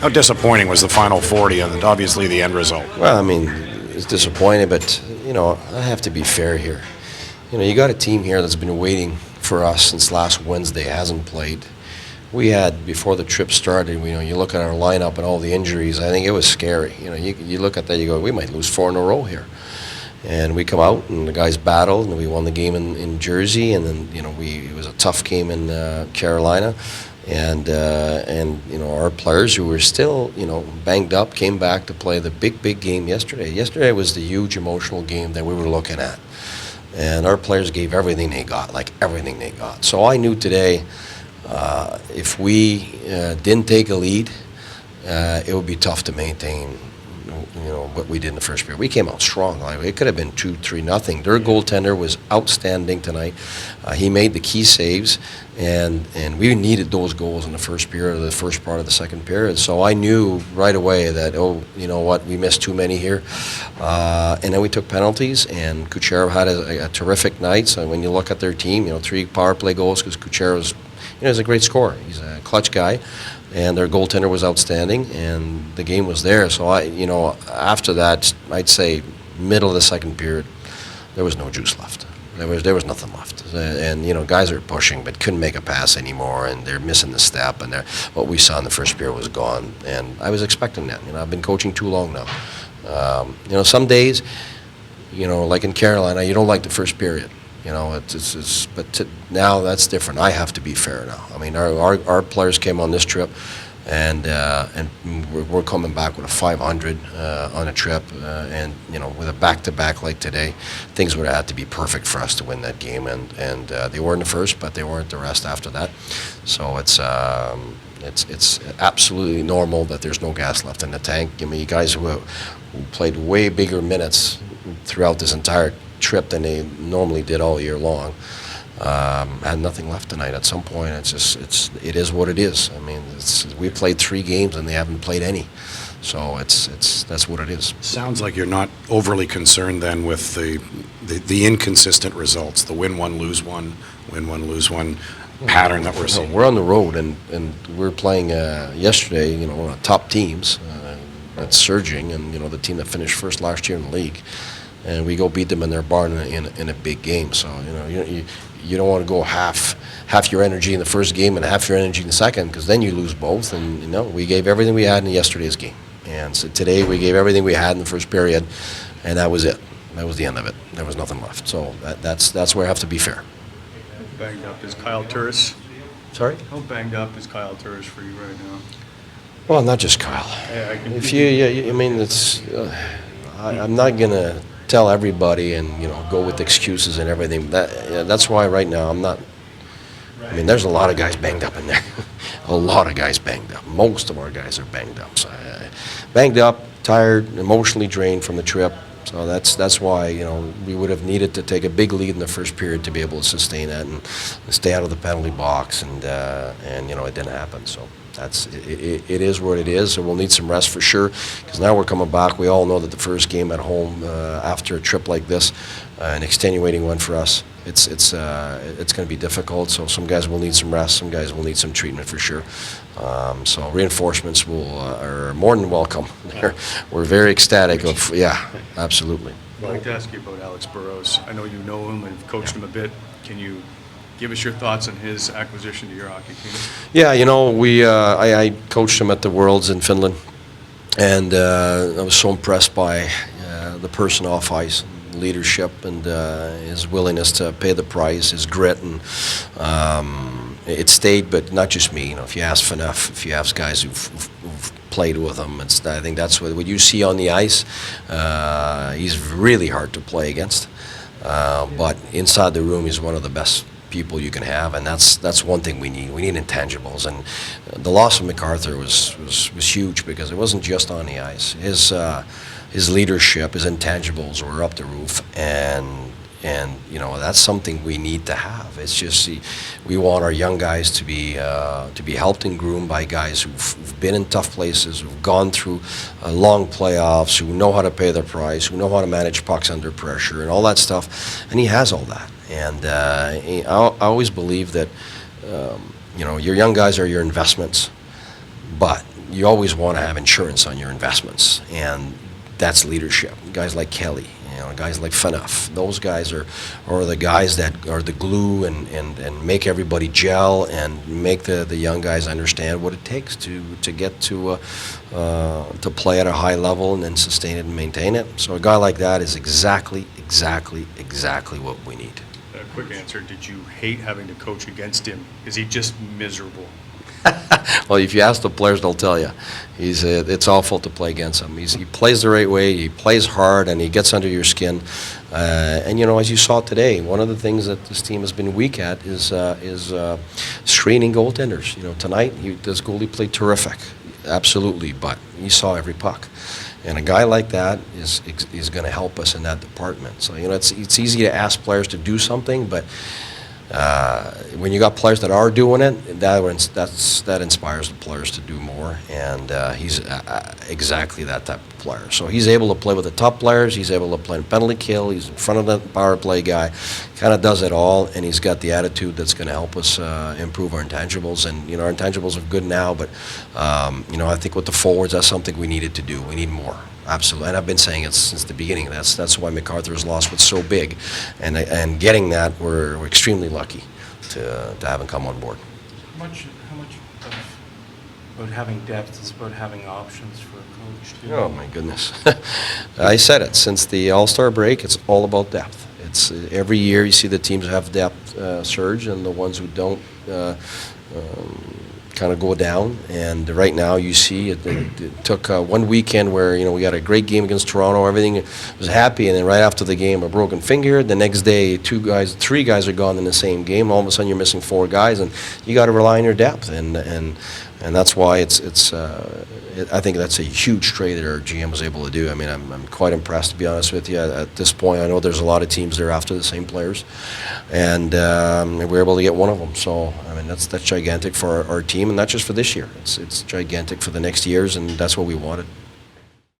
How disappointing was the final 40 and obviously the end result? Well, I mean, it's disappointing, but, I have to be fair here. You got a team here that's been waiting for us since last Wednesday, hasn't played. We had, before the trip started, you look at our lineup and all the injuries, I think it was scary. You look at that, you go, we might lose 4 in a row here. And we come out, and the guys battled, and we won the game in Jersey, and then, it was a tough game in Carolina. And our players who were still, banged up, came back to play the big game yesterday. Yesterday was the huge emotional game that we were looking at. And our players gave everything they got, like everything they got. So I knew today, if we didn't take a lead, it would be tough to maintain, what we did in the first period. We came out strong. It could have been 2-3-0. Their goaltender was outstanding tonight. He made the key saves, and we needed those goals in the first period or the first part of the second period. So I knew right away that, we missed too many here. And then we took penalties, and Kucherov had a terrific night. So when you look at their team, 3 power play goals because Kucherov's, he's a great scorer. He's a clutch guy. And their goaltender was outstanding, and the game was there. So after that, I'd say middle of the second period, there was no juice left. There was nothing left. And guys are pushing, but couldn't make a pass anymore, and they're missing the step. And what we saw in the first period was gone. And I was expecting that. I've been coaching too long now. Some days, like in Carolina, you don't like the first period. Now that's different. I have to be fair now. I mean, our players came on this trip, and we're coming back with a 500 on a trip, and with a back-to-back like today, things would have had to be perfect for us to win that game, and they were in the first, but they weren't the rest after that. So it's absolutely normal that there's no gas left in the tank. I mean, you guys who played way bigger minutes throughout this entire trip than they normally did all year long, had nothing left tonight. At some point, it is what it is. I mean, we played 3 games and they haven't played any, so that's what it is. Sounds like you're not overly concerned then with the inconsistent results, the win one, lose one, win one, lose one pattern that we're seeing. We're on the road, and we're playing yesterday. Top teams that's surging, and the team that finished first last year in the league. And we go beat them in their barn in a big game. So you don't want to go half your energy in the first game and half your energy in the second, because then you lose both. And we gave everything we had in yesterday's game, and so today we gave everything we had in the first period, and that was it. That was the end of it. There was nothing left. So that's where I have to be fair. How banged up is Kyle Turris? Sorry? How banged up is Kyle Turris for you right now? Well, not just Kyle. Yeah, I mean, it's. I'm not gonna tell everybody and go with excuses and everything. That's why right now I'm not. I mean, there's a lot of guys banged up in there. A lot of guys banged up. Most of our guys are banged up. So, banged up, tired, emotionally drained from the trip. So that's why we would have needed to take a big lead in the first period to be able to sustain that and stay out of the penalty box, and it didn't happen. So. It is what it is. So we'll need some rest for sure, because now we're coming back. We all know that the first game at home after a trip like this, an extenuating one for us, it's going to be difficult. So some guys will need some rest. Some guys will need some treatment for sure. So reinforcements are more than welcome. We're very ecstatic. Absolutely. I'd like to ask you about Alex Burrows. I know you know him and you've coached him a bit. Can you give us your thoughts on his acquisition to your hockey team? Yeah, I coached him at the Worlds in Finland, and I was so impressed by the person off ice, leadership, and his willingness to pay the price, his grit, and it stayed. But not just me. If you ask Fanef, if you ask guys who've played with him, I think that's what you see on the ice. He's really hard to play against, but inside the room, he's one of the best people you can have, and that's one thing we need. We need intangibles, and the loss of MacArthur was huge, because it wasn't just on the ice. His leadership, his intangibles were up the roof, and that's something we need to have. It's just we want our young guys to be helped and groomed by guys who've been in tough places, who've gone through long playoffs, who know how to pay their price, who know how to manage pucks under pressure, and all that stuff. And he has all that. And I always believe that your young guys are your investments, but you always want to have insurance on your investments, and that's leadership. Guys like Kelly, guys like Faneuf, those guys are the guys that are the glue and make everybody gel and make the young guys understand what it takes to get to play at a high level and then sustain it and maintain it. So a guy like that is exactly what we need. A quick answer, did you hate having to coach against him? Is he just miserable? Well, if you ask the players, they'll tell you. It's awful to play against him. He plays the right way, he plays hard, and he gets under your skin. And, as you saw today, one of the things that this team has been weak at is screening goaltenders. Tonight, this goalie played terrific, absolutely, but you saw every puck. And a guy like that is going to help us in that department. So, it's easy to ask players to do something, but when you got players that are doing it, that inspires the players to do more, and he's exactly that type of player. So he's able to play with the top players, he's able to play in penalty kill, he's in front of the power play guy, kind of does it all, and he's got the attitude that's going to help us improve our intangibles. And our intangibles are good now, but I think with the forwards, that's something we needed to do. We need more. Absolutely, and I've been saying it since the beginning. That's why MacArthur's loss was so big, and getting that, we're extremely lucky to have him come on board. How much about having depth is about having options for a coach too? Oh my goodness, I said it since the All-Star break. It's all about depth. It's every year you see the teams have depth surge, and the ones who don't kind of go down. And right now you see it took one weekend where we got a great game against Toronto, everything was happy, and then right after the game a broken finger. The next day three guys are gone in the same game. All of a sudden you're missing 4 guys, and you got to rely on your depth, and that's why I think that's a huge trade that our GM was able to do. I mean, I'm quite impressed, to be honest with you. At this point, I know there's a lot of teams that are after the same players, and we're able to get one of them. So, I mean, that's gigantic for our team, and not just for this year. It's gigantic for the next years, and that's what we wanted.